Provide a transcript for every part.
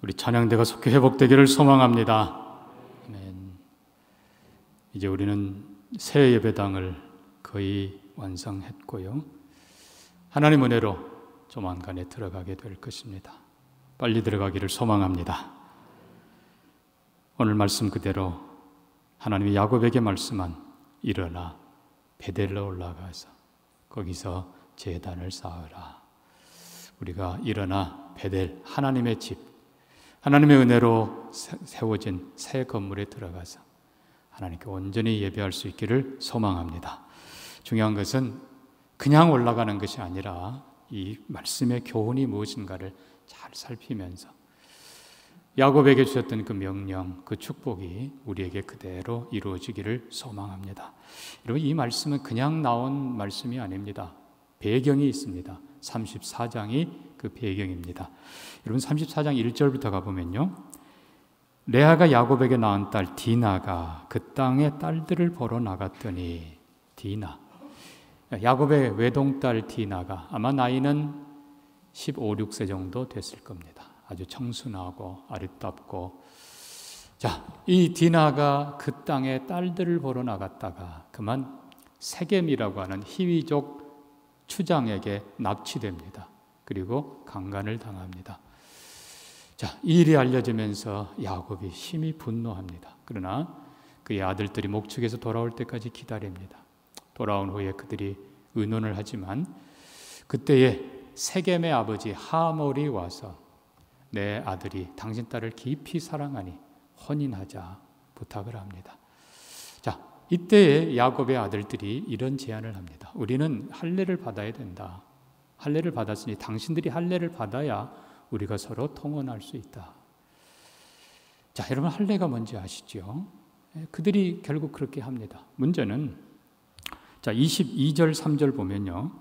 우리 찬양대가 속히 회복되기를 소망합니다. 아멘. 이제 우리는 새 예배당을 거의 완성했고요. 하나님 은혜로 조만간에 들어가게 될 것입니다. 빨리 들어가기를 소망합니다. 오늘 말씀 그대로 하나님이 야곱에게 말씀한 일어나 베델로 올라가서 거기서 제단을 쌓으라. 우리가 일어나 베델, 하나님의 집, 하나님의 은혜로 세워진 새 건물에 들어가서 하나님께 온전히 예배할 수 있기를 소망합니다. 중요한 것은 그냥 올라가는 것이 아니라 이 말씀의 교훈이 무엇인가를 잘 살피면서 야곱에게 주셨던 그 명령, 그 축복이 우리에게 그대로 이루어지기를 소망합니다. 여러분, 이 말씀은 그냥 나온 말씀이 아닙니다. 배경이 있습니다. 34장이 그 배경입니다. 여러분, 34장 1절부터 가보면요, 레아가 야곱에게 낳은 딸 디나가 그 땅의 딸들을 보러 나갔더니, 디나, 야곱의 외동딸 디나가 아마 나이는 15, 16세 정도 됐을 겁니다. 아주 청순하고 아름답고, 자, 이 디나가 그 땅의 딸들을 보러 나갔다가 그만 세겜이라고 하는 히위족 추장에게 납치됩니다. 그리고 강간을 당합니다. 자, 이 일이 알려지면서 야곱이 심히 분노합니다. 그러나 그의 아들들이 목축에서 돌아올 때까지 기다립니다. 돌아온 후에 그들이 의논을 하지만 그때에 세겜의 아버지 하몰이 와서 내 아들이 당신 딸을 깊이 사랑하니 혼인하자 부탁을 합니다. 자, 이때에 야곱의 아들들이 이런 제안을 합니다. 우리는 할례를 받아야 된다. 할례를 받았으니 당신들이 할례를 받아야 우리가 서로 통혼할 수 있다. 자, 여러분, 할례가 뭔지 아시죠? 그들이 결국 그렇게 합니다. 문제는, 자, 22절 3절 보면요,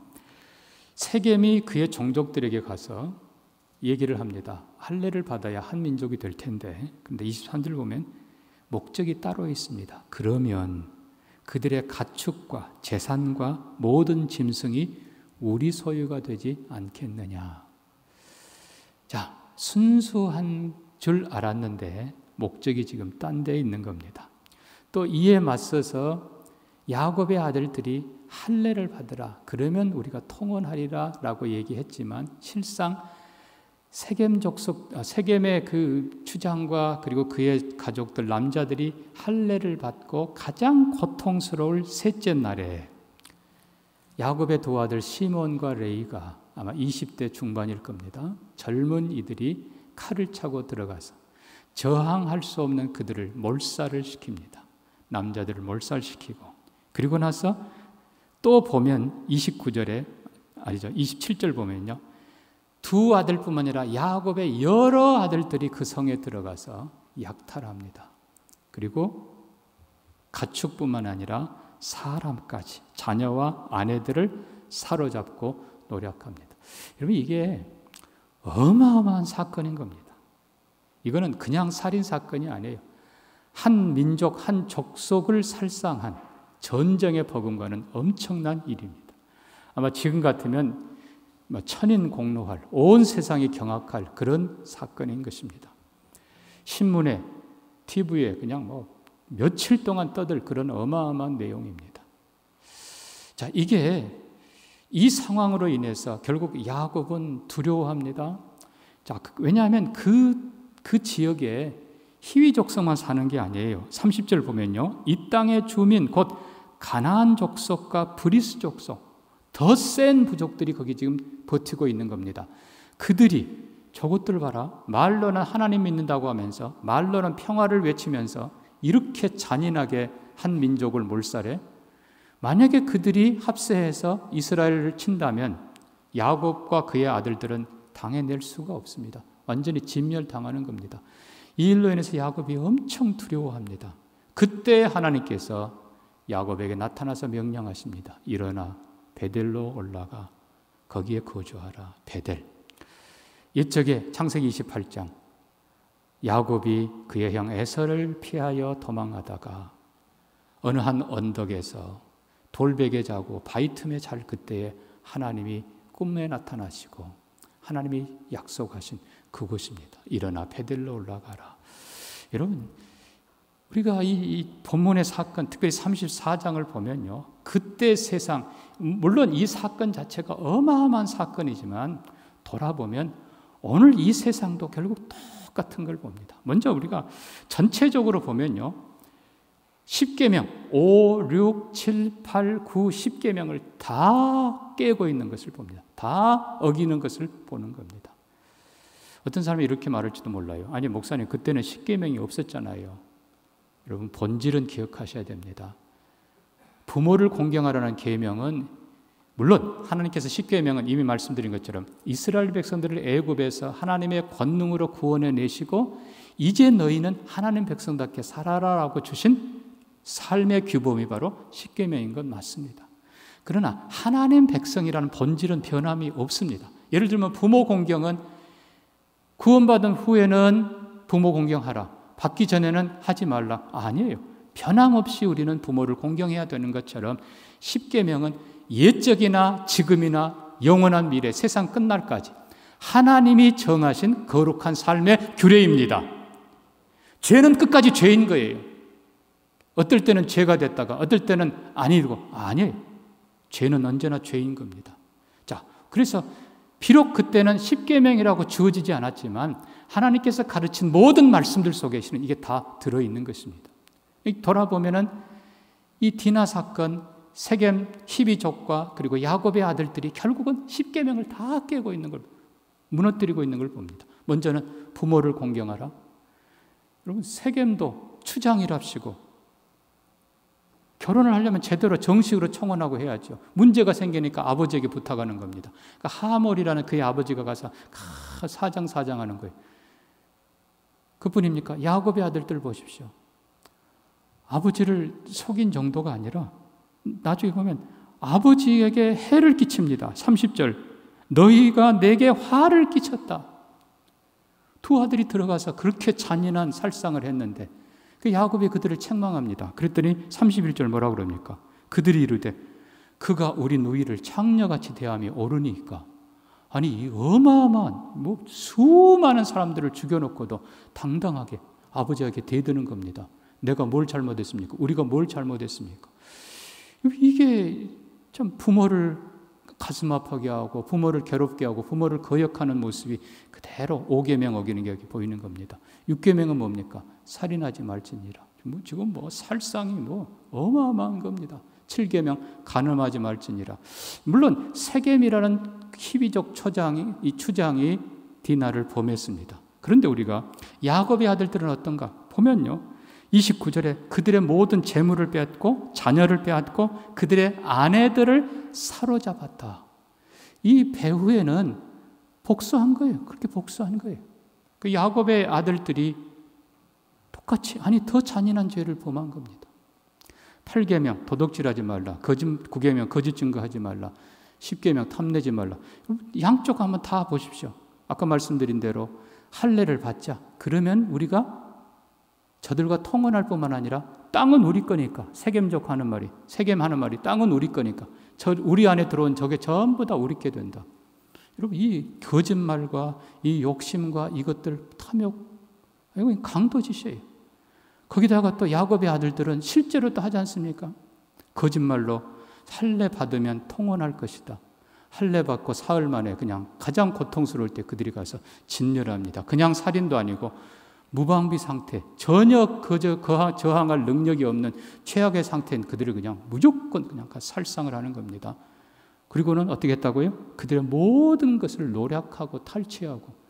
세겜이 그의 종족들에게 가서 얘기를 합니다. 할례를 받아야 한 민족이 될 텐데, 근데 23절 보면 목적이 따로 있습니다. 그러면 그들의 가축과 재산과 모든 짐승이 우리 소유가 되지 않겠느냐. 자, 순수한 줄 알았는데 목적이 지금 딴 데 있는 겁니다. 또 이에 맞서서 야곱의 아들들이 할례를 받으라, 그러면 우리가 통혼하리라 라고 얘기했지만 실상 세겜의 그 추장과 그리고 그의 가족들 남자들이 할례를 받고 가장 고통스러울 셋째 날에 야곱의 두 아들 시몬과 레이가 아마 20대 중반일 겁니다. 젊은 이들이 칼을 차고 들어가서 저항할 수 없는 그들을 몰살을 시킵니다. 남자들을 몰살시키고, 그리고 나서 또 보면 27절 보면요, 두 아들뿐만 아니라 야곱의 여러 아들들이 그 성에 들어가서 약탈합니다. 그리고 가축뿐만 아니라 사람까지, 자녀와 아내들을 사로잡고 노략합니다. 여러분, 이게 어마어마한 사건인 겁니다. 이거는 그냥 살인 사건이 아니에요. 한 민족, 한 족속을 살상한 전쟁에 버금가는 엄청난 일입니다. 아마 지금 같으면 천인공노할, 온 세상이 경악할 그런 사건인 것입니다. 신문에, TV에 그냥 며칠 동안 떠들 그런 어마어마한 내용입니다. 자, 이게 이 상황으로 인해서 결국 야곱은 두려워합니다. 자, 왜냐하면 그 지역에 히위 족속만 사는 게 아니에요. 30절 보면요, 이 땅의 주민 곧 가나안 족속과 브리스 족속, 더 센 부족들이 거기 지금 버티고 있는 겁니다. 그들이 저것들 봐라, 말로는 하나님 믿는다고 하면서, 말로는 평화를 외치면서 이렇게 잔인하게 한 민족을 몰살해. 만약에 그들이 합세해서 이스라엘을 친다면 야곱과 그의 아들들은 당해낼 수가 없습니다. 완전히 진멸당하는 겁니다. 이 일로 인해서 야곱이 엄청 두려워합니다. 그때 하나님께서 야곱에게 나타나서 명령하십니다. 일어나 베델로 올라가 거기에 거주하라. 베델. 이쪽에 창세기 28장, 야곱이 그의 형 에서를 피하여 도망하다가 어느 한 언덕에서 돌베개 자고 바위 틈에 잘 그때에 하나님이 꿈에 나타나시고 하나님이 약속하신 그것입니다. 일어나 베들로 올라가라. 여러분, 우리가 이 본문의 사건, 특별히 34장을 보면요, 그때 세상, 물론 이 사건 자체가 어마어마한 사건이지만 돌아보면 오늘 이 세상도 결국 똑같은 걸 봅니다. 먼저 우리가 전체적으로 보면요, 10계명, 5, 6, 7, 8, 9, 10계명을 다 깨고 있는 것을 봅니다. 다 어기는 것을 보는 겁니다. 어떤 사람이 이렇게 말할지도 몰라요. 아니, 목사님, 그때는 10계명이 없었잖아요. 여러분, 본질은 기억하셔야 됩니다. 부모를 공경하라는 계명은, 물론 하나님께서 10계명은 이미 말씀드린 것처럼 이스라엘 백성들을 애굽에서 하나님의 권능으로 구원해 내시고 이제 너희는 하나님 백성답게 살아라라고 주신 삶의 규범이 바로 10계명인 건 맞습니다. 그러나 하나님 백성이라는 본질은 변함이 없습니다. 예를 들면 부모 공경은 구원받은 후에는 부모 공경하라, 받기 전에는 하지 말라. 아니에요. 변함없이 우리는 부모를 공경해야 되는 것처럼 10계명은 옛적이나 지금이나 영원한 미래, 세상 끝날까지 하나님이 정하신 거룩한 삶의 규례입니다. 죄는 끝까지 죄인 거예요. 어떨 때는 죄가 됐다가 어떨 때는 아니고, 아니에요. 죄는 언제나 죄인 겁니다. 자, 그래서 비록 그때는 10계명이라고 주어지지 않았지만 하나님께서 가르친 모든 말씀들 속에는 이게 다 들어있는 것입니다. 돌아보면은 이 디나 사건, 세겜 12족과 그리고 야곱의 아들들이 결국은 10계명을 다 깨고 있는 걸, 무너뜨리고 있는 걸 봅니다. 먼저는 부모를 공경하라. 여러분, 세겜도 추장이랍시고 결혼을 하려면 제대로 정식으로 청혼하고 해야죠. 문제가 생기니까 아버지에게 부탁하는 겁니다. 그러니까 하몰이라는 그의 아버지가 가서 사장하는 거예요. 그뿐입니까? 야곱의 아들들 보십시오. 아버지를 속인 정도가 아니라 나중에 보면 아버지에게 해를 끼칩니다. 30절, 너희가 내게 화를 끼쳤다. 두 아들이 들어가서 그렇게 잔인한 살상을 했는데 그 야곱이 그들을 책망합니다. 그랬더니 31절 뭐라고 그럽니까? 그들이 이르되 그가 우리 누이를 창녀같이 대함이 옳으니까. 아니, 이 어마어마한 수많은 사람들을 죽여놓고도 당당하게 아버지에게 대드는 겁니다. 내가 뭘 잘못했습니까? 우리가 뭘 잘못했습니까? 이게 참 부모를 가슴 아프게 하고 부모를 괴롭게 하고 부모를 거역하는 모습이 그대로 5계명 어기는 게 여기 보이는 겁니다. 6계명은 뭡니까? 살인하지 말지니라. 지금 살상이 어마어마한 겁니다. 7계명 간음하지 말지니라. 물론 세겜이라는 히비족 추장이 디나를 범했습니다. 그런데 우리가 야곱의 아들들은 어떤가? 보면요, 29절에 그들의 모든 재물을 빼앗고 자녀를 빼앗고 그들의 아내들을 사로잡았다. 이 배후에는 복수한 거예요. 그렇게 복수한 거예요. 그 야곱의 아들들이 똑같이, 아니 더 잔인한 죄를 범한 겁니다. 8계명 도둑질하지 말라, 9계명 거짓 증거하지 말라, 10계명 탐내지 말라. 양쪽 한번 다 보십시오. 아까 말씀드린 대로 할례를 받자. 그러면 우리가 저들과 통혼할 뿐만 아니라 땅은 우리 거니까, 세겜족 하는 말이, 세겜 하는 말이 땅은 우리 거니까 우리 안에 들어온 저게 전부 다 우리 게 된다. 여러분, 이 거짓말과 이 욕심과 이것들 탐욕, 이건 강도짓이에요. 거기다가 또 야곱의 아들들은 실제로 또 하지 않습니까? 거짓말로 할례 받으면 통혼할 것이다. 할례 받고 사흘 만에 그냥 가장 고통스러울 때 그들이 가서 진멸합니다. 그냥 살인도 아니고 무방비 상태, 전혀 저항할 능력이 없는 최악의 상태인 그들을 그냥 무조건 그냥 살상을 하는 겁니다. 그리고는 어떻게 했다고요? 그들의 모든 것을 노력하고 탈취하고.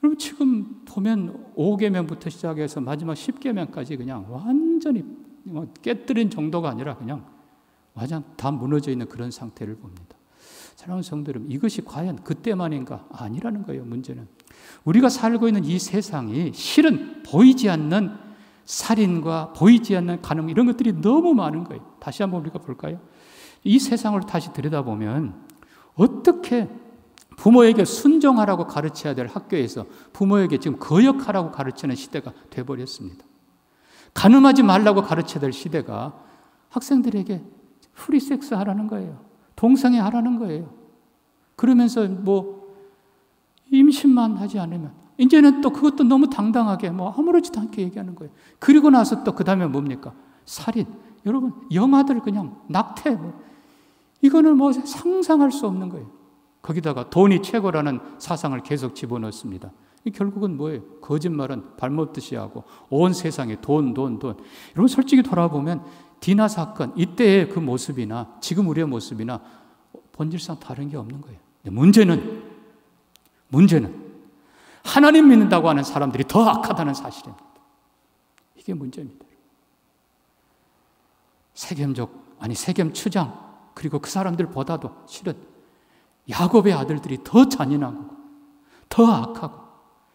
여러분, 지금 보면 5계명부터 시작해서 마지막 10계명까지 그냥 완전히 깨뜨린 정도가 아니라 그냥 완전 다 무너져 있는 그런 상태를 봅니다. 사랑하는 성도 여러분, 이것이 과연 그때만인가? 아니라는 거예요. 문제는 우리가 살고 있는 이 세상이 실은 보이지 않는 살인과 보이지 않는 간음, 이런 것들이 너무 많은 거예요. 다시 한번 우리가 볼까요? 이 세상을 다시 들여다보면 어떻게 부모에게 순종하라고 가르쳐야 될 학교에서 부모에게 지금 거역하라고 가르치는 시대가 돼버렸습니다. 간음하지 말라고 가르쳐야 될 시대가 학생들에게 프리섹스 하라는 거예요. 동성애 하라는 거예요. 그러면서 임신만 하지 않으면 이제는 또 그것도 너무 당당하게 아무렇지도 않게 얘기하는 거예요. 그리고 나서 또 그 다음에 뭡니까? 살인. 여러분 영아들 그냥 낙태 이거는 상상할 수 없는 거예요. 거기다가 돈이 최고라는 사상을 계속 집어넣습니다. 결국은 뭐예요? 거짓말은 발못듯이 하고 온 세상에 돈. 여러분 솔직히 돌아보면 디나 사건 이때의 그 모습이나 지금 우리의 모습이나 본질상 다른 게 없는 거예요. 문제는 하나님 믿는다고 하는 사람들이 더 악하다는 사실입니다. 이게 문제입니다. 세겜 추장 그리고 그 사람들보다도 실은 야곱의 아들들이 더 잔인하고 더 악하고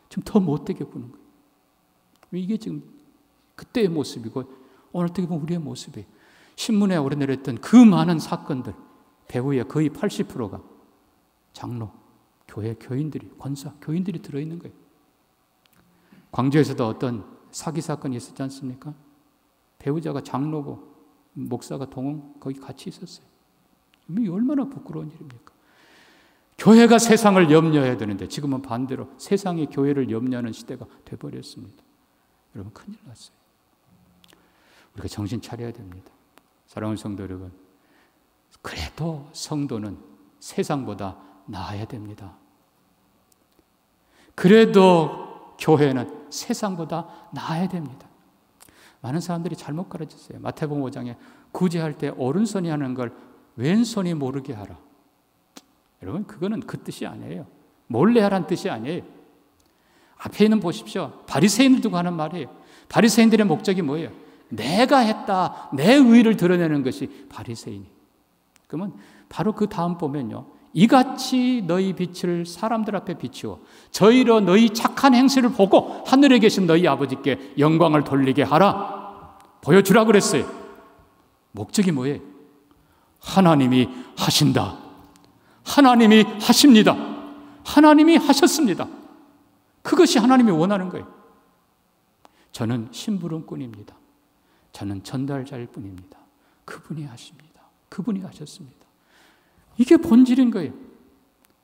좀 더 못되게 보는 거예요. 이게 지금 그때의 모습이고 오늘 어떻게 보면 우리의 모습이에요. 신문에 오르내렸던 그 많은 사건들 배후에 거의 80%가 장로, 교회 교인들이, 권사, 교인들이 들어있는 거예요. 광주에서도 어떤 사기 사건이 있었지 않습니까? 배우자가 장로고 목사가 동원 거기 같이 있었어요. 이게 얼마나 부끄러운 일입니까? 교회가 세상을 염려해야 되는데 지금은 반대로 세상이 교회를 염려하는 시대가 돼버렸습니다. 여러분 큰일 났어요. 우리가 정신 차려야 됩니다. 사랑하는 성도 여러분, 그래도 성도는 세상보다 나아야 됩니다. 그래도 교회는 세상보다 나아야 됩니다. 많은 사람들이 잘못 가르쳤어요. 마태복음 5장에 구제할 때 오른손이 하는 걸 왼손이 모르게 하라. 여러분 그거는 그 뜻이 아니에요. 몰래 하라는 뜻이 아니에요. 앞에 있는 보십시오. 바리새인을 두고 하는 말이에요. 바리새인들의 목적이 뭐예요? 내가 했다. 내 의의를 드러내는 것이 바리새인이. 그러면 바로 그 다음 보면요. 이같이 너희 빛을 사람들 앞에 비추어 저희로 너희 착한 행실을 보고 하늘에 계신 너희 아버지께 영광을 돌리게 하라. 보여주라 그랬어요. 목적이 뭐예요? 하나님이 하신다. 하나님이 하십니다. 하나님이 하셨습니다. 그것이 하나님이 원하는 거예요. 저는 심부름꾼입니다. 저는 전달자일 뿐입니다. 그분이 하십니다. 그분이 하셨습니다. 이게 본질인 거예요.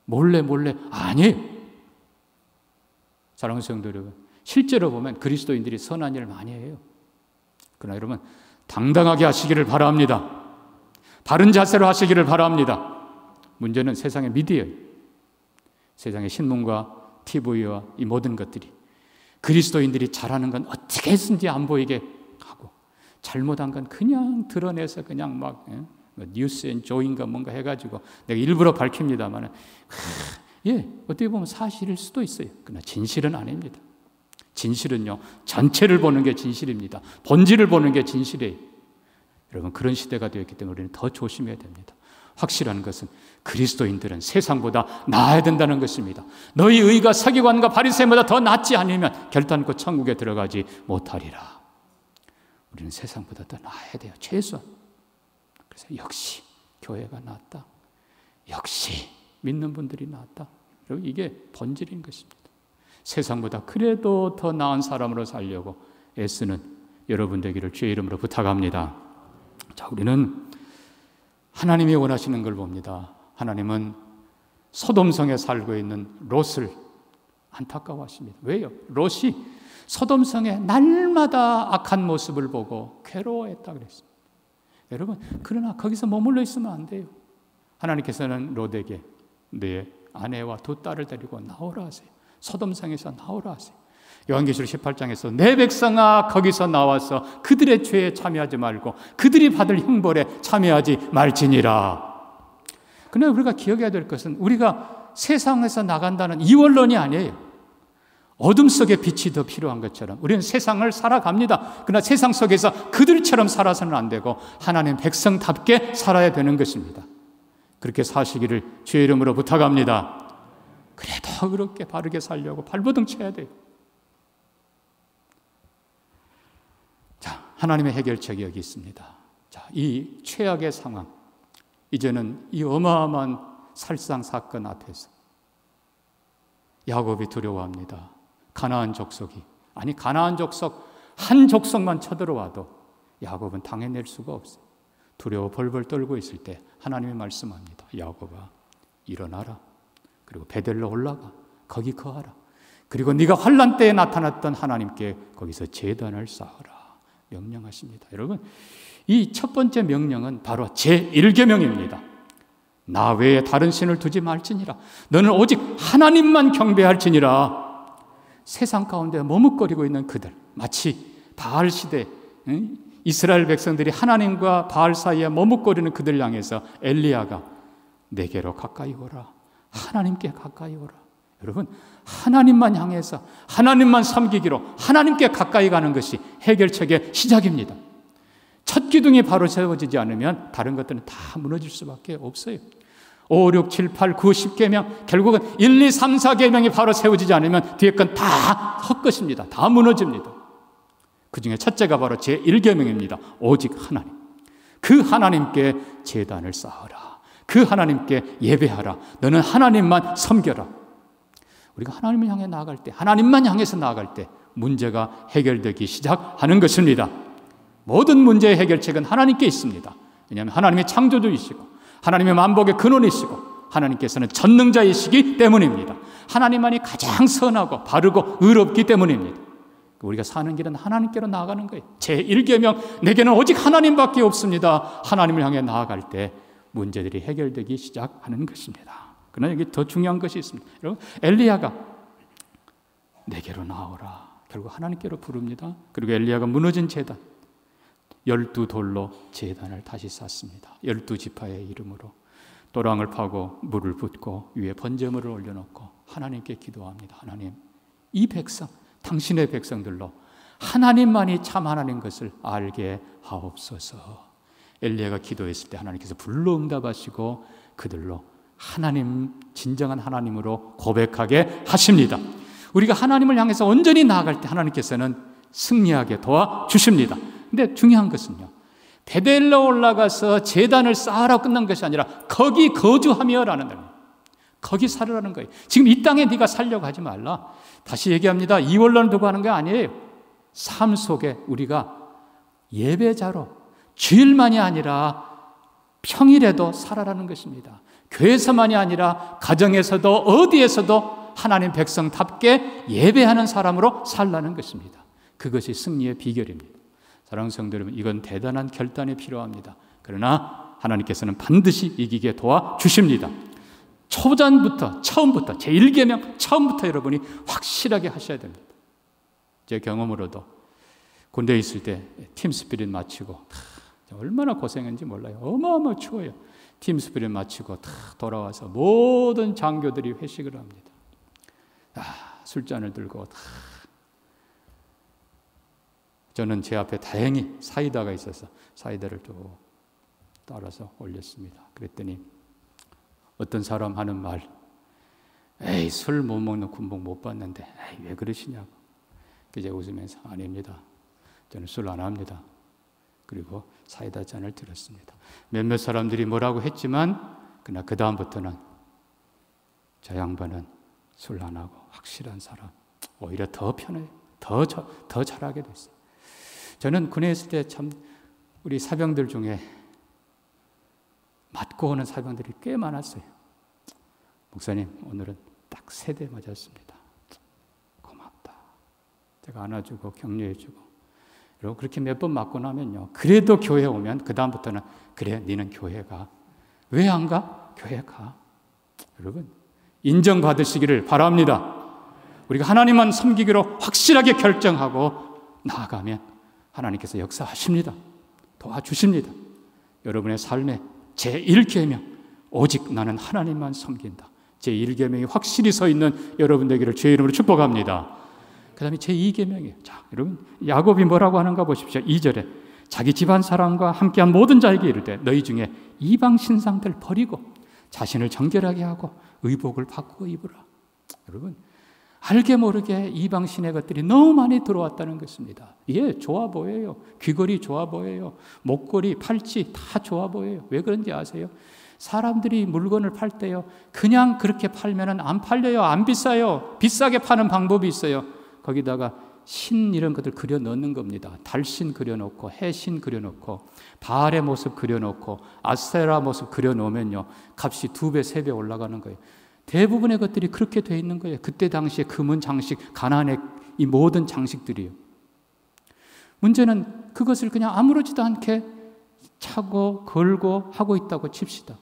몰래 아니에요. 사랑하는 성도 여러분, 실제로 보면 그리스도인들이 선한 일을 많이 해요. 그러나 여러분 당당하게 하시기를 바랍니다. 바른 자세로 하시기를 바랍니다. 문제는 세상의 미디어예요. 세상의 신문과 TV와 이 모든 것들이 그리스도인들이 잘하는 건 어떻게 해서든지 안 보이게 하고 잘못한 건 그냥 드러내서 그냥 뉴스 앤 조인가 뭔가 해가지고 내가 일부러 밝힙니다만 어떻게 보면 사실일 수도 있어요. 그러나 진실은 아닙니다. 진실은요 전체를 보는 게 진실입니다. 본질을 보는 게 진실이에요. 여러분 그런 시대가 되었기 때문에 우리는 더 조심해야 됩니다. 확실한 것은 그리스도인들은 세상보다 나아야 된다는 것입니다. 너희 의가 서기관과 바리새인보다 더 낫지 않으면 결단코 천국에 들어가지 못하리라. 우리는 세상보다 더 나아야 돼요. 최소한. 그래서 역시 교회가 낫다. 역시 믿는 분들이 낫다. 여러분 이게 본질인 것입니다. 세상보다 그래도 더 나은 사람으로 살려고 애쓰는 여러분 되기를 주의 이름으로 부탁합니다. 자, 우리는 하나님이 원하시는 걸 봅니다. 하나님은 소돔성에 살고 있는 롯을 안타까워하십니다. 왜요? 롯이 소돔성의 날마다 악한 모습을 보고 괴로워했다 그랬습니다. 여러분, 그러나 거기서 머물러 있으면 안 돼요. 하나님께서는 롯에게 내 아내와 두 딸을 데리고 나오라 하세요. 소돔성에서 나오라 하세요. 요한계시록 18장에서 내 백성아 거기서 나와서 그들의 죄에 참여하지 말고 그들이 받을 형벌에 참여하지 말지니라. 그러나 우리가 기억해야 될 것은 우리가 세상에서 나간다는 이원론이 아니에요. 어둠 속에 빛이 더 필요한 것처럼 우리는 세상을 살아갑니다. 그러나 세상 속에서 그들처럼 살아서는 안 되고 하나님 백성답게 살아야 되는 것입니다. 그렇게 사시기를 주의 이름으로 부탁합니다. 그래도 그렇게 바르게 살려고 발버둥 쳐야 돼요. 자, 하나님의 해결책이 여기 있습니다. 자, 이 최악의 상황, 이제는 이 어마어마한 살상 사건 앞에서 야곱이 두려워합니다. 가나안 족속이, 아니 가나안 족속 한 족속만 쳐들어와도 야곱은 당해낼 수가 없어요. 두려워 벌벌 떨고 있을 때 하나님이 말씀합니다. 야곱아 일어나라. 그리고 베델로 올라가 거기 거하라. 그리고 네가 환난 때에 나타났던 하나님께 거기서 제단을 쌓으라 명령하십니다. 여러분, 이 첫 번째 명령은 바로 제1계명입니다. 나 외에 다른 신을 두지 말지니라. 너는 오직 하나님만 경배할지니라. 세상 가운데 머뭇거리고 있는 그들, 마치 바알 시대 이스라엘 백성들이 하나님과 바알 사이에 머뭇거리는 그들 향해서 엘리야가 내게로 가까이 오라. 하나님께 가까이 오라. 여러분, 하나님만 향해서 하나님만 섬기기로 하나님께 가까이 가는 것이 해결책의 시작입니다. 첫 기둥이 바로 세워지지 않으면 다른 것들은 다 무너질 수밖에 없어요. 5, 6, 7, 8, 9, 10계명, 결국은 1, 2, 3, 4계명이 바로 세워지지 않으면 뒤에 건 다 헛것입니다. 다 무너집니다. 그 중에 첫째가 바로 제1계명입니다. 오직 하나님. 그 하나님께 제단을 쌓으라. 그 하나님께 예배하라. 너는 하나님만 섬겨라. 우리가 하나님을 향해 나아갈 때, 하나님만 향해서 나아갈 때 문제가 해결되기 시작하는 것입니다. 모든 문제의 해결책은 하나님께 있습니다. 왜냐하면 하나님이 창조주이시고 하나님의 만복의 근원이시고 하나님께서는 전능자이시기 때문입니다. 하나님만이 가장 선하고 바르고 의롭기 때문입니다. 우리가 사는 길은 하나님께로 나아가는 거예요. 제1계명, 내게는 오직 하나님밖에 없습니다. 하나님을 향해 나아갈 때 문제들이 해결되기 시작하는 것입니다. 그러나 여기 더 중요한 것이 있습니다. 여러분, 엘리야가 내게로 나오라. 결국 하나님께로 부릅니다. 그리고 엘리야가 무너진 제단, 12돌로 제단을 다시 쌓습니다. 12지파의 이름으로 도랑을 파고 물을 붓고 위에 번제물을 올려놓고 하나님께 기도합니다. 하나님, 이 백성, 당신의 백성들로 하나님만이 참 하나님 것을 알게 하옵소서. 엘리야가 기도했을 때 하나님께서 불로 응답하시고 그들로 하나님, 진정한 하나님으로 고백하게 하십니다. 우리가 하나님을 향해서 온전히 나아갈 때 하나님께서는 승리하게 도와주십니다. 근데 중요한 것은요, 베델로 올라가서 제단을 쌓으라 끝난 것이 아니라 거기 거주하며 라는 겁니다. 거기 살으라는 거예요. 지금 이 땅에 네가 살려고 하지 말라. 다시 얘기합니다. 이 원론을 두고 하는 게 아니에요. 삶 속에 우리가 예배자로 주일만이 아니라 평일에도 살아라는 것입니다. 교회에서만이 아니라 가정에서도 어디에서도 하나님 백성답게 예배하는 사람으로 살라는 것입니다. 그것이 승리의 비결입니다. 사랑하는 성도 여러분, 이건 대단한 결단이 필요합니다. 그러나 하나님께서는 반드시 이기게 도와주십니다. 초전부터, 처음부터, 제1계명 처음부터 여러분이 확실하게 하셔야 됩니다. 제 경험으로도 군대에 있을 때 팀스피릿 마치고 얼마나 고생했는지 몰라요. 어마어마 추워요. 팀스피릿 마치고 돌아와서 모든 장교들이 회식을 합니다. 술잔을 들고 저는 제 앞에 다행히 사이다가 있어서 사이다를 또 따라서 올렸습니다. 그랬더니 어떤 사람 하는 말, 에이, 술 못 먹는 군복 못 봤는데 에이, 왜 그러시냐고. 제가 웃으면서 아닙니다. 저는 술 안 합니다. 그리고 사이다 잔을 들었습니다. 몇몇 사람들이 뭐라고 했지만 그러나 그 다음부터는 저 양반은 술 안 하고 확실한 사람, 오히려 더 편해요. 더 잘하게 됐어요. 저는 군에 있을 때 참 우리 사병들 중에 맞고 오는 사병들이 꽤 많았어요. 목사님, 오늘은 딱 3대 맞았습니다. 고맙다. 제가 안아주고 격려해주고. 여러분, 그렇게 몇 번 맞고 나면요, 그래도 교회 오면 그 다음부터는 그래, 너는 교회 가. 왜 안 가? 교회 가. 여러분, 인정받으시기를 바랍니다. 우리가 하나님만 섬기기로 확실하게 결정하고 나아가면 하나님께서 역사하십니다. 도와주십니다. 여러분의 삶에 제1계명, 오직 나는 하나님만 섬긴다. 제1계명이 확실히 서 있는 여러분 되기를 주의 이름으로 축복합니다. 그 다음에 제2계명이에요. 자, 여러분, 야곱이 뭐라고 하는가 보십시오. 2절에 자기 집안 사람과 함께한 모든 자에게 이르되 너희 중에 이방 신상들 버리고 자신을 정결하게 하고 의복을 바꾸어 입으라. 여러분, 알게 모르게 이방 신의 것들이 너무 많이 들어왔다는 것입니다. 예, 좋아 보여요. 귀걸이 좋아 보여요. 목걸이, 팔찌 다 좋아 보여요. 왜 그런지 아세요? 사람들이 물건을 팔 때요, 그냥 그렇게 팔면은 안 팔려요. 안 비싸요. 비싸게 파는 방법이 있어요. 거기다가 신 이런 것들 그려 넣는 겁니다. 달신 그려놓고 해신 그려놓고 바알의 모습 그려놓고 아세라 모습 그려놓으면요, 값이 2배, 3배 올라가는 거예요. 대부분의 것들이 그렇게 돼 있는 거예요. 그때 당시에 금은 장식, 가나안의 이 모든 장식들이요. 문제는 그것을 그냥 아무렇지도 않게 차고 걸고 하고 있다고 칩시다.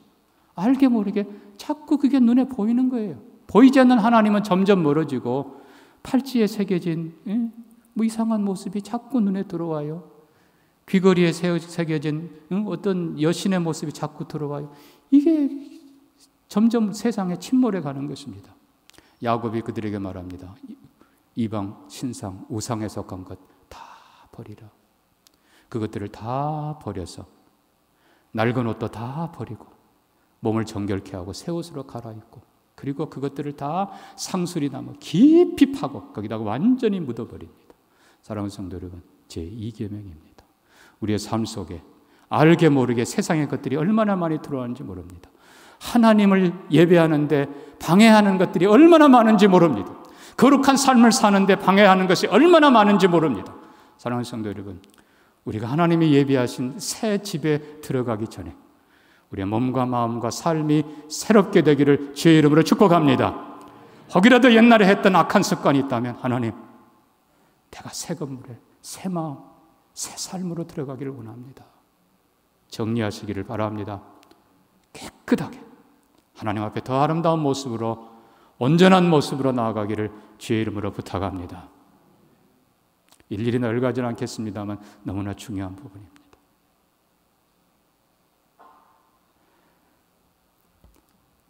알게 모르게 자꾸 그게 눈에 보이는 거예요. 보이지 않는 하나님은 점점 멀어지고 팔찌에 새겨진 뭐 이상한 모습이 자꾸 눈에 들어와요. 귀걸이에 새겨진 어떤 여신의 모습이 자꾸 들어와요. 이게 점점 세상에 침몰해 가는 것입니다. 야곱이 그들에게 말합니다. 이방 신상 우상에 속한 것 다 버리라. 그것들을 다 버려서 낡은 옷도 다 버리고 몸을 정결케 하고 새 옷으로 갈아입고 그리고 그것들을 다 상수리 나무 깊이 파고 거기다가 완전히 묻어버립니다. 사랑하는 성도 여러분, 제2계명입니다. 우리의 삶 속에 알게 모르게 세상의 것들이 얼마나 많이 들어왔는지 모릅니다. 하나님을 예배하는데 방해하는 것들이 얼마나 많은지 모릅니다. 거룩한 삶을 사는데 방해하는 것이 얼마나 많은지 모릅니다. 사랑하는 성도 여러분, 우리가 하나님이 예비하신 새 집에 들어가기 전에 우리의 몸과 마음과 삶이 새롭게 되기를 주의 이름으로 축복합니다. 혹이라도 옛날에 했던 악한 습관이 있다면 하나님, 내가 새 건물에 새 마음, 새 삶으로 들어가기를 원합니다. 정리하시기를 바랍니다. 깨끗하게 하나님 앞에 더 아름다운 모습으로 온전한 모습으로 나아가기를 주의 이름으로 부탁합니다. 일일이 넓어가지는 않겠습니다만 너무나 중요한 부분입니다.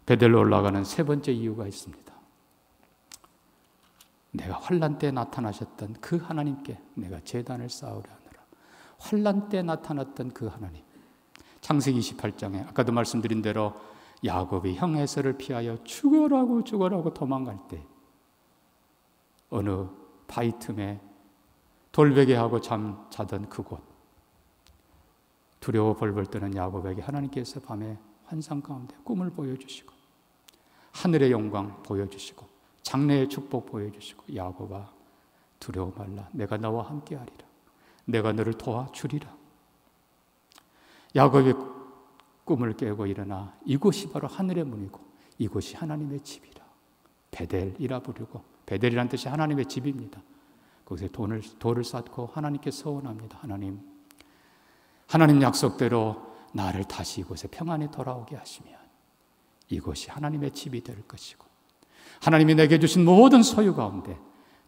베델로 올라가는 세 번째 이유가 있습니다. 내가 환난 때 나타나셨던 그 하나님께 내가 제단을 쌓으려 하노라. 환난 때 나타났던 그 하나님. 창세기 28장에 아까도 말씀드린 대로 야곱이 형 에서를 피하여 죽어라고 도망갈 때 어느 바위 틈에 돌베개하고 자던 그곳, 두려워 벌벌 떠는 야곱에게 하나님께서 밤에 환상 가운데 꿈을 보여주시고 하늘의 영광 보여주시고 장래의 축복 보여주시고 야곱아 두려워 말라, 내가 너와 함께하리라, 내가 너를 도와주리라. 야곱이 꿈을 깨고 일어나 이곳이 바로 하늘의 문이고 이곳이 하나님의 집이라. 베델이라 부르고, 베델이란 뜻이 하나님의 집입니다. 거기서 돌을 쌓고 하나님께 서원합니다. 하나님 약속대로 나를 다시 이곳에 평안히 돌아오게 하시면 이곳이 하나님의 집이 될 것이고 하나님이 내게 주신 모든 소유 가운데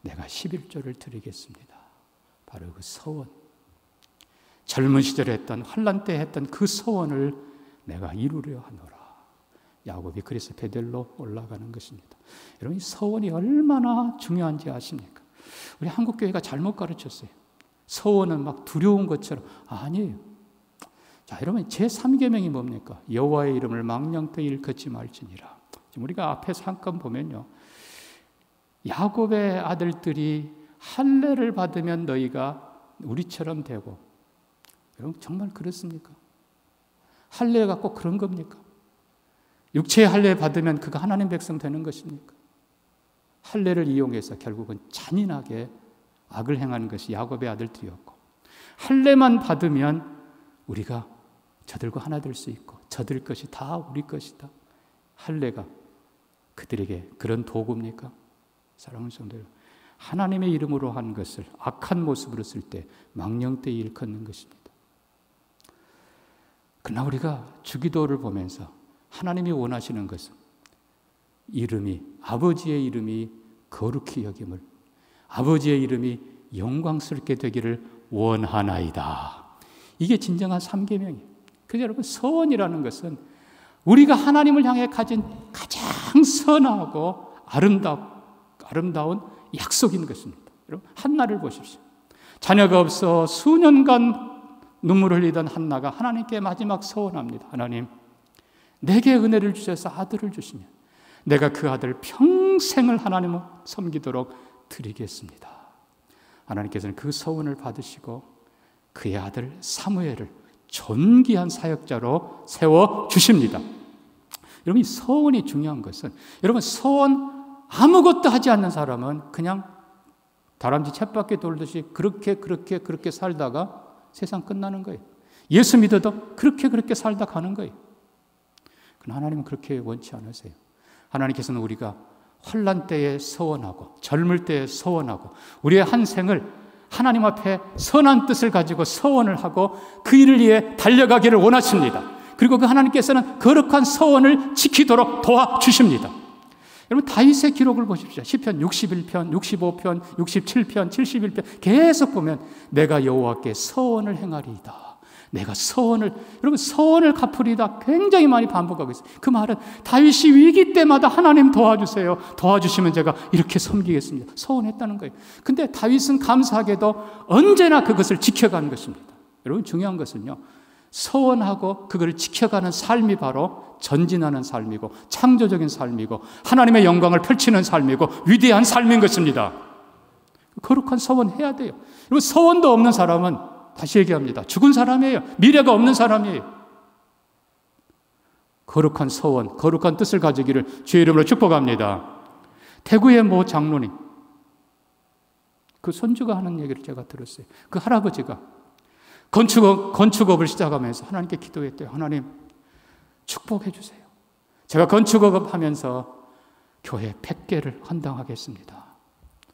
내가 11조를 드리겠습니다. 바로 그 서원, 젊은 시절에 했던 환난 때 했던 그 서원을 내가 이루려 하노라. 야곱이 그래서 베델로 올라가는 것입니다. 여러분, 이 서원이 얼마나 중요한지 아십니까? 우리 한국교회가 잘못 가르쳤어요. 서원은 막 두려운 것처럼. 아니에요. 자, 여러분, 제3계명이 뭡니까? 여호와의 이름을 망령되이 일컫지 말지니라. 지금 우리가 앞에서 한 건 보면요, 야곱의 아들들이 할례를 받으면 너희가 우리처럼 되고, 여러분 정말 그렇습니까? 할례가 꼭 그런 겁니까? 육체의 할례 받으면 그가 하나님 백성 되는 것입니까? 할례를 이용해서 결국은 잔인하게 악을 행하는 것이 야곱의 아들들이었고, 할례만 받으면 우리가 저들과 하나 될 수 있고 저들 것이 다 우리 것이다. 할례가 그들에게 그런 도구입니까? 사랑하는 성도 여러분, 하나님의 이름으로 한 것을 악한 모습으로 쓸 때 망령되이 일컫는 것입니다. 그러나 우리가 주기도를 보면서 하나님이 원하시는 것은 이름이, 아버지의 이름이 거룩히 여김을, 아버지의 이름이 영광스럽게 되기를 원하나이다. 이게 진정한 3계명이에요. 그래서 여러분, 서원이라는 것은 우리가 하나님을 향해 가진 가장 선하고 아름다운 약속인 것입니다. 여러분, 한나를 보십시오. 자녀가 없어 수년간 눈물을 흘리던 한나가 하나님께 마지막 서원합니다. 하나님, 내게 은혜를 주셔서 아들을 주시면 내가 그 아들 평생을 하나님을 섬기도록 드리겠습니다. 하나님께서는 그 서원을 받으시고 그의 아들 사무엘을 존귀한 사역자로 세워주십니다. 여러분, 이 서원이 중요한 것은, 여러분, 서원 아무것도 하지 않는 사람은 그냥 다람쥐 쳇바퀴 돌듯이 그렇게 살다가 세상 끝나는 거예요. 예수 믿어도 그렇게 살다 가는 거예요. 그러나 하나님은 그렇게 원치 않으세요. 하나님께서는 우리가 환난 때에 서원하고 젊을 때에 서원하고 우리의 한 생을 하나님 앞에 선한 뜻을 가지고 서원을 하고 그 일을 위해 달려가기를 원하십니다. 그리고 그 하나님께서는 거룩한 서원을 지키도록 도와주십니다. 여러분 다윗의 기록을 보십시오. 시편 61편, 65편, 67편, 71편 계속 보면 내가 여호와께 서원을 행하리이다. 내가 서원을, 여러분 서원을 갚으리다 굉장히 많이 반복하고 있어요. 그 말은 다윗이 위기 때마다 하나님 도와주세요. 도와주시면 제가 이렇게 섬기겠습니다. 서원했다는 거예요. 근데 다윗은 감사하게도 언제나 그것을 지켜가는 것입니다. 여러분 중요한 것은요, 서원하고 그것을 지켜가는 삶이 바로 전진하는 삶이고 창조적인 삶이고 하나님의 영광을 펼치는 삶이고 위대한 삶인 것입니다. 거룩한 서원 해야 돼요. 여러분 서원도 없는 사람은 다시 얘기합니다. 죽은 사람이에요. 미래가 없는 사람이에요. 거룩한 서원, 거룩한 뜻을 가지기를 주의 이름으로 축복합니다. 대구의 모 장로님, 그 손주가 하는 얘기를 제가 들었어요. 그 할아버지가 건축업을 시작하면서 하나님께 기도했대요. 하나님 축복해 주세요. 제가 건축업 하면서 교회 100개를 헌당하겠습니다.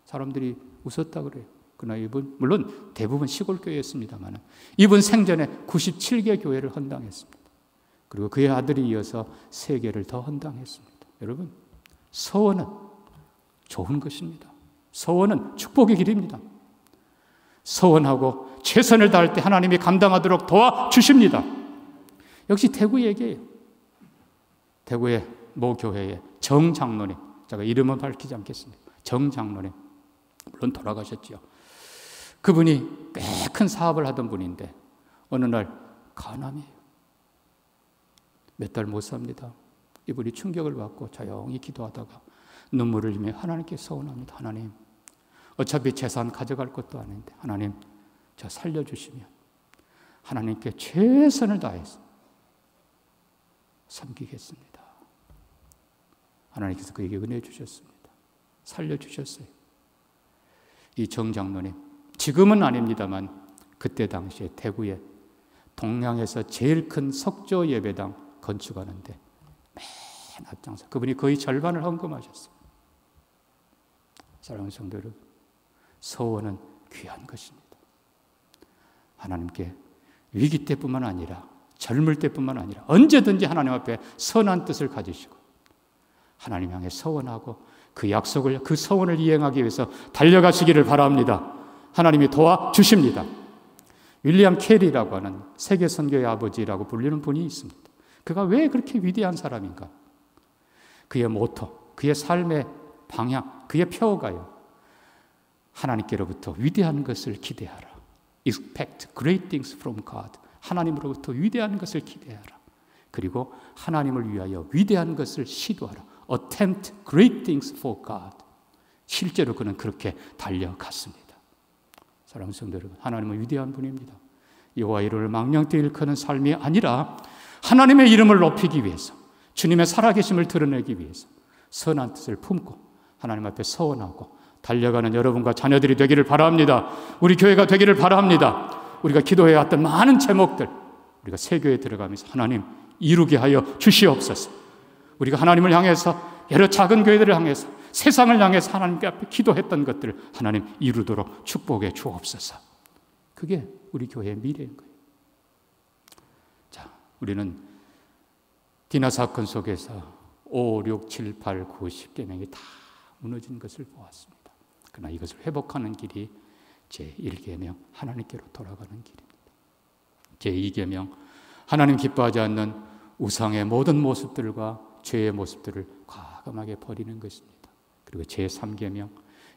사람들이 웃었다 그래요. 그러나 이분, 물론 대부분 시골 교회였습니다만 이분 생전에 97개 교회를 헌당했습니다. 그리고 그의 아들이 이어서 3개를 더 헌당했습니다. 여러분, 서원은 좋은 것입니다. 서원은 축복의 길입니다. 서원하고 최선을 다할 때 하나님이 감당하도록 도와주십니다. 역시 대구 얘기예요. 대구의 모 교회의 정 장로님, 제가 이름은 밝히지 않겠습니다. 정 장로님, 물론 돌아가셨죠. 그분이 꽤 큰 사업을 하던 분인데 어느 날 간암이에요. 몇 달 못 삽니다. 이분이 충격을 받고 조용히 기도하다가 눈물을 흘리며 하나님께 서원합니다. 하나님, 어차피 재산 가져갈 것도 아닌데 하나님, 저 살려주시면 하나님께 최선을 다해서 섬기겠습니다. 하나님께서 그에게 은혜 주셨습니다. 살려주셨어요. 이 정 장로님, 지금은 아닙니다만 그때 당시에 대구에 동양에서 제일 큰 석조 예배당 건축하는데 맨 앞장서 그분이 거의 절반을 헌금하셨어요. 사랑하는 성도 여러분, 서원은 귀한 것입니다. 하나님께 위기 때뿐만 아니라 젊을 때뿐만 아니라 언제든지 하나님 앞에 선한 뜻을 가지시고 하나님 향해 서원하고 그 약속을, 그 서원을 이행하기 위해서 달려가시기를 바랍니다. 하나님이 도와주십니다. 윌리엄 캐리라고 하는 세계 선교의 아버지라고 불리는 분이 있습니다. 그가 왜 그렇게 위대한 사람인가? 그의 모토, 그의 삶의 방향, 그의 표어가요. 하나님께로부터 위대한 것을 기대하라. Expect great things from God. 하나님으로부터 위대한 것을 기대하라. 그리고 하나님을 위하여 위대한 것을 시도하라. Attempt great things for God. 실제로 그는 그렇게 달려갔습니다. 사랑하는 성도 여러분, 하나님은 위대한 분입니다. 여호와 이름을 망령되이 일컫는 삶이 아니라 하나님의 이름을 높이기 위해서, 주님의 살아계심을 드러내기 위해서 선한 뜻을 품고 하나님 앞에 서원하고 달려가는 여러분과 자녀들이 되기를 바랍니다. 우리 교회가 되기를 바랍니다. 우리가 기도해왔던 많은 제목들, 우리가 새 교회에 들어가면서 하나님 이루게 하여 주시옵소서. 우리가 하나님을 향해서, 여러 작은 교회들을 향해서, 세상을 향해서 하나님께 앞에 기도했던 것들을 하나님 이루도록 축복해 주옵소서. 그게 우리 교회의 미래인 거예요. 자, 우리는 디나 사건 속에서 5, 6, 7, 8, 9, 10계명이 다 무너진 것을 보았습니다. 그러나 이것을 회복하는 길이 제1계명, 하나님께로 돌아가는 길입니다. 제2계명, 하나님 기뻐하지 않는 우상의 모든 모습들과 죄의 모습들을 과감하게 버리는 것입니다. 그리고 제3계명,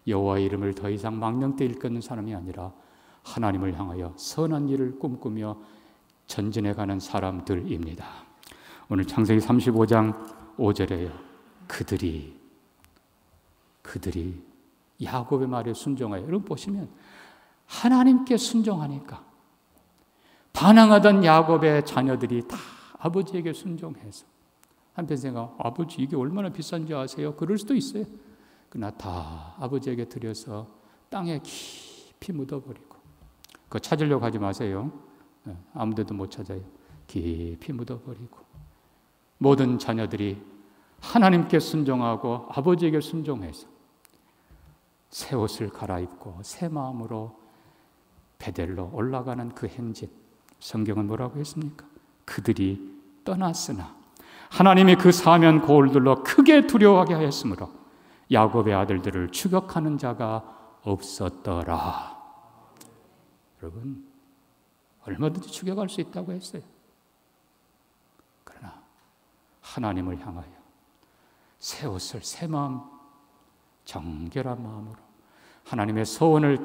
여호와의 이름을 더 이상 망령되이 일컫는 사람이 아니라 하나님을 향하여 선한 일을 꿈꾸며 전진해가는 사람들입니다. 오늘 창세기 35장 5절에요. 그들이 야곱의 말에 순종하여, 여러분 보시면 하나님께 순종하니까 반항하던 야곱의 자녀들이 다 아버지에게 순종해서, 한편 생각, 아버지 이게 얼마나 비싼지 아세요? 그럴 수도 있어요. 그러나 다 아버지에게 드려서 땅에 깊이 묻어버리고, 그거 찾으려고 하지 마세요. 아무 데도 못 찾아요. 깊이 묻어버리고 모든 자녀들이 하나님께 순종하고 아버지에게 순종해서 새 옷을 갈아입고 새 마음으로 베델로 올라가는 그 행진, 성경은 뭐라고 했습니까? 그들이 떠났으나 하나님이 그 사면 고울들로 크게 두려워하게 하였으므로 야곱의 아들들을 추격하는 자가 없었더라. 여러분, 얼마든지 추격할 수 있다고 했어요. 그러나 하나님을 향하여 새 옷을, 새 마음, 정결한 마음으로 하나님의 서원을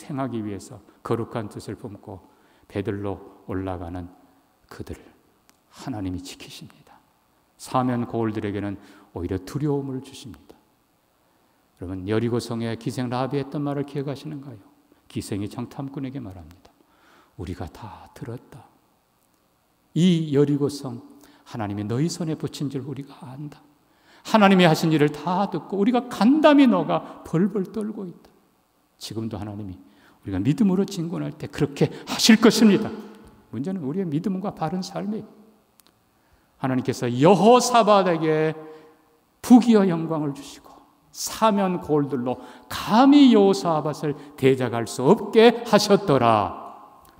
행하기 위해서 거룩한 뜻을 품고 베들로 올라가는 그들을 하나님이 지키십니다. 사면 고울들에게는 오히려 두려움을 주십니다. 여러분, 여리고성에 기생 라합이 했던 말을 기억하시는가요? 기생이 정탐꾼에게 말합니다. 우리가 다 들었다. 이 여리고성 하나님이 너희 손에 붙인 줄 우리가 안다. 하나님이 하신 일을 다 듣고 우리가 간담이 녹아 벌벌 떨고 있다. 지금도 하나님이 우리가 믿음으로 진군할 때 그렇게 하실 것입니다. 문제는 우리의 믿음과 바른 삶이에요. 하나님께서 여호사밧에게 부귀와 영광을 주시고 사면 고울들로 감히 여호사밧을 대적할 수 없게 하셨더라.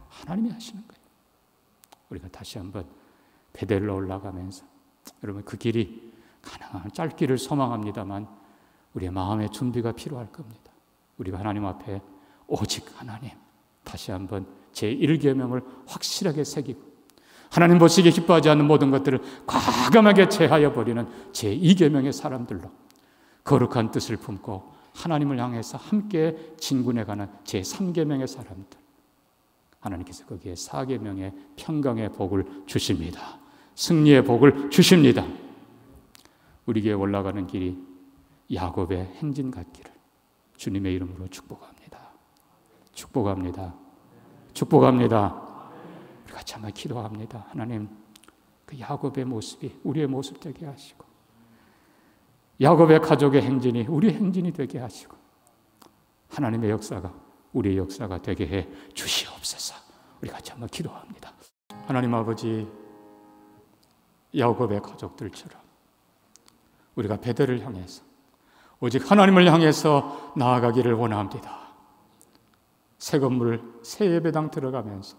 하나님이 하시는 거예요. 우리가 다시 한번 베델로 올라가면서 여러분, 그 길이 가능한 짧기를 소망합니다만 우리의 마음의 준비가 필요할 겁니다. 우리가 하나님 앞에 오직 하나님, 다시 한번 제1계명을 확실하게 새기고 하나님 보시기에 기뻐하지 않는 모든 것들을 과감하게 제하여 버리는 제2계명의 사람들로 거룩한 뜻을 품고 하나님을 향해서 함께 진군해가는 제3계명의 사람들, 하나님께서 거기에 4계명의 평강의 복을 주십니다. 승리의 복을 주십니다. 우리에게 올라가는 길이 야곱의 행진 같기를 주님의 이름으로 축복합니다. 축복합니다. 축복합니다. 우리 같이 한번 기도합니다. 하나님, 그 야곱의 모습이 우리의 모습 되게 하시고 야곱의 가족의 행진이 우리의 행진이 되게 하시고 하나님의 역사가 우리의 역사가 되게 해 주시옵소서. 우리 같이 한번 기도합니다. 하나님 아버지, 야곱의 가족들처럼 우리가 베델을 향해서 오직 하나님을 향해서 나아가기를 원합니다. 새 건물, 새 예배당 들어가면서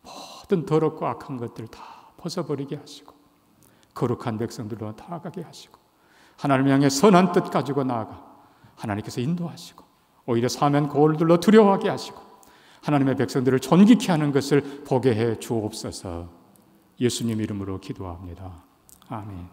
모든 더럽고 악한 것들 다 벗어버리게 하시고 거룩한 백성들로 나아가게 하시고 하나님을 향해 선한 뜻 가지고 나아가 하나님께서 인도하시고 오히려 사면 고울들로 두려워하게 하시고 하나님의 백성들을 존귀케 하는 것을 보게 해 주옵소서. 예수님 이름으로 기도합니다. 아멘.